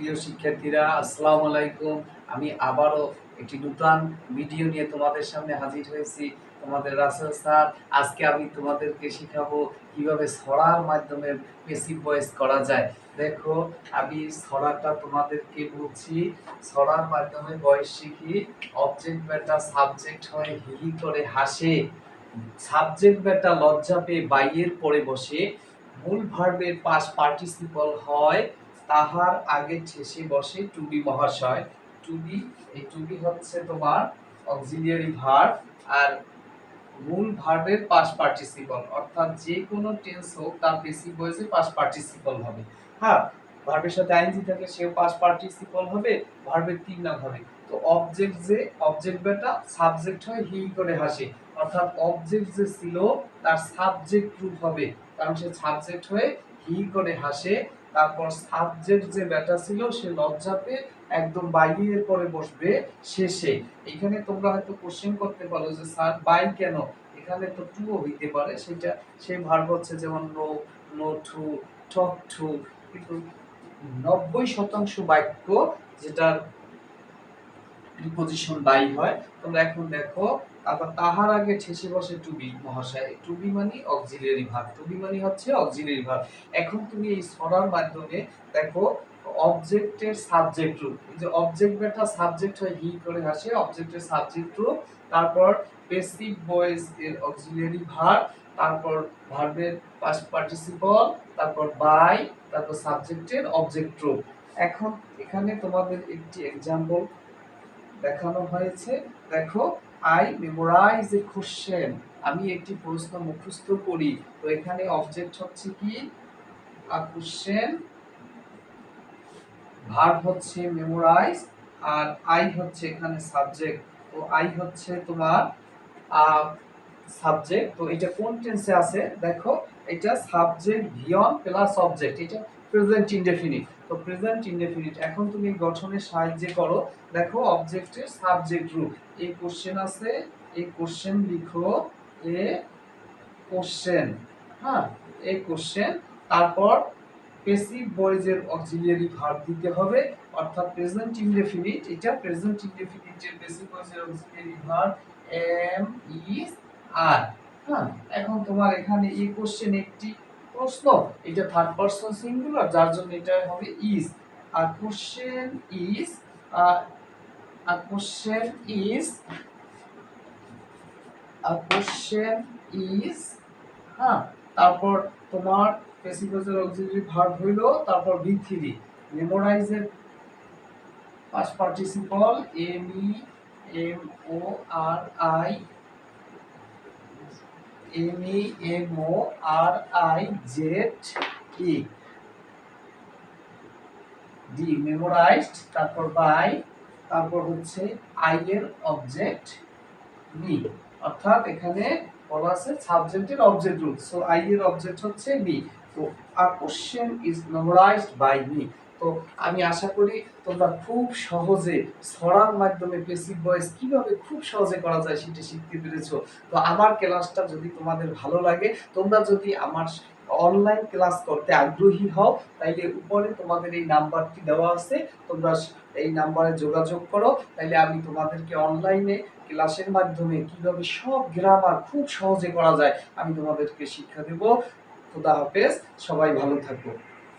প্রিয় শিক্ষার্থীরা, আসসালামু আলাইকুম। আমি আবারও একটি নতুন ভিডিও নিয়ে তোমাদের সামনে হাজির হয়েছি। তোমাদের রাসেল স্যার। আজকে আমি তোমাদেরকে শেখাবো কিভাবে ছড়ার মাধ্যমে প্যাসিভ ভয়েস করা যায়। দেখো, আমি ছড়াটা তোমাদেরকে বলছি। ছড়ার মাধ্যমে ভয়েস শিখি। অবজেক্ট বেটা সাবজেক্ট হয়ে হি হি করে হাসে। সাবজেক্ট বেটা লজ্জা পেয়ে বাইয়ের পরে বসে। মূল ভার্বের পাস্ট পার্টিসিপল হয় তাহার আগে ঠেসে বসে টু বি মহাশয়। টু বি, এই টু বি হচ্ছে তোমার অক্সিলিয়ারি ভার্ব, আর মূল ভার্বের পাস্ট পার্টিসিপল, অর্থাৎ যে কোনো টেন্স হোক তার প্যাসিভ ভয়েসে পাস্ট পার্টিসিপল হবে। হ্যাঁ, ভার্বের সাথে আইএনজি থাকলে সেও পাস্ট পার্টিসিপল হবে, ভার্বের তিন নাম হবে। তো অবজেক্ট যে অবজেক্ট বেটা সাবজেক্ট হয় হি করে হাসে, অর্থাৎ অবজেক্ট যে ছিল তার সাবজেক্ট রূপ হবে, কারণ সে সাবজেক্ট হয়ে হি করে হাসে। তারপর সাবজেক্ট যে বেটা ছিল সে লজ্জা পেয়ে একদম বাইয়ের পরে বসবে শেষে। এখানে তোমরা হয়তো কোশ্চেন করতে পারো যে স্যার বাই কেন, এখানে তো টু হইতে পারে, সেটা সেই ভার্ব হচ্ছে যেমন know, know to, talk to, কিন্তু 90% বাক্য যেটার প্রিপজিশন বাই হয়। তোমরা এখন দেখো, আবার তাহার আগে ঠেসে বসে টু বি মহাশয়। টু বি মানে অক্সিলিয়ারি ভার্ব, টু বি মানে হচ্ছে অক্সিলিয়ারি ভার্ব। এখন তুমি এই ছড়ার মাধ্যমে দেখো অবজেক্টের সাবজেক্ট রূপ, এই যে অবজেক্ট বেটা সাবজেক্ট হয় হি করে হাসে, অবজেক্টের সাবজেক্ট রূপ, তারপর প্যাসিভ ভয়েস এর অক্সিলিয়ারি ভার্ব, তারপর ভার্বের পাস্ট পার্টিসিপল, তারপর বাই, তারপর সাবজেক্টের অবজেক্ট রূপ। এখন এখানে তোমাদের একটি এক্সাম্পল দেখানো হয়েছে। দেখো, আই মেমোরাইজ এ কোশ্চেন, আমি একটি প্রশ্ন মুখস্থ করি। তো এখানে অবজেক্ট হচ্ছে কি আ কোশ্চেন, ভার্ব হচ্ছে মেমোরাইজ, আর আই হচ্ছে এখানে সাবজেক্ট। তো আই হচ্ছে তোমার সাবজেক্ট। তো এটা কোন টেন্সে আছে দেখো, এটা সাবজেক্ট ভিয়ন প্লাস অবজেক্ট, এটা প্রেজেন্ট ইনডেফিনিট। তো প্রেজেন্ট ইনডেফিনিট এখন তুমি গঠনের সাহায্যে করো। দেখো অবজেক্টের সাবজেক্ট রূপ, এই কোশ্চেন আছে, এই কোশ্চেন লিখো, এ কোশ্চেন, হ্যাঁ এই কোশ্চেন। তারপর প্যাসিভ ভয়েসের অক্সিলিয়ারি ভার্ব দিতে হবে, অর্থাৎ প্রেজেন্ট ইনডেফিনিট, এটা প্রেজেন্ট ইনডেফিনিটের প্যাসিভ ভয়েসের auxiliary verb am is are. হ্যাঁ, এখন তোমার এখানে এই কোশ্চেন একটি প্রশ্ন, এটা থার্ড পারসন সিঙ্গুলার, যার জন্য এটা হবে ইজ। আর কোশ্চেন ইজ, আর কোশ্চেন ইজ, আর কোশ্চেন ইজ, হ্যাঁ। তারপর তোমার প্যাসিভ ভয়েসের অক্সিলিয়ারি ভার্ব হইলো, তারপর ভি3 মেমোরাইজের past participle M E M O R I, M E M O R I Z E D memorized, তারপর বাই, তারপর হচ্ছে আই এর অবজেক্ট বি, অর্থাৎ এখানে বলা আছে সাবজেক্টের অবজেক্ট রূপ, সো আই এর অবজেক্ট হচ্ছে বি। তো a question is memorized by me. তো আমি আশা করি তোমরা খুব সহজে ছড়ার মাধ্যমে প্যাসিভ ভয়েস কিভাবে খুব সহজে করা যায় সেটা শিখতে পেরেছো। তো আমার ক্লাসটা যদি তোমাদের ভালো লাগে, তোমরা যদি আমার অনলাইন ক্লাস করতে আগ্রহী হও, তাইলে উপরে তোমাদের এই নাম্বারটি দেওয়া আছে, তোমরা এই নাম্বারে যোগাযোগ করো, তাইলে আমি তোমাদেরকে অনলাইনে ক্লাসের মাধ্যমে কিভাবে সব গ্রামার খুব সহজে করা যায় আমি তোমাদেরকে শিক্ষা দেব। খোদা হাফেজ, সবাই ভালো থাকো।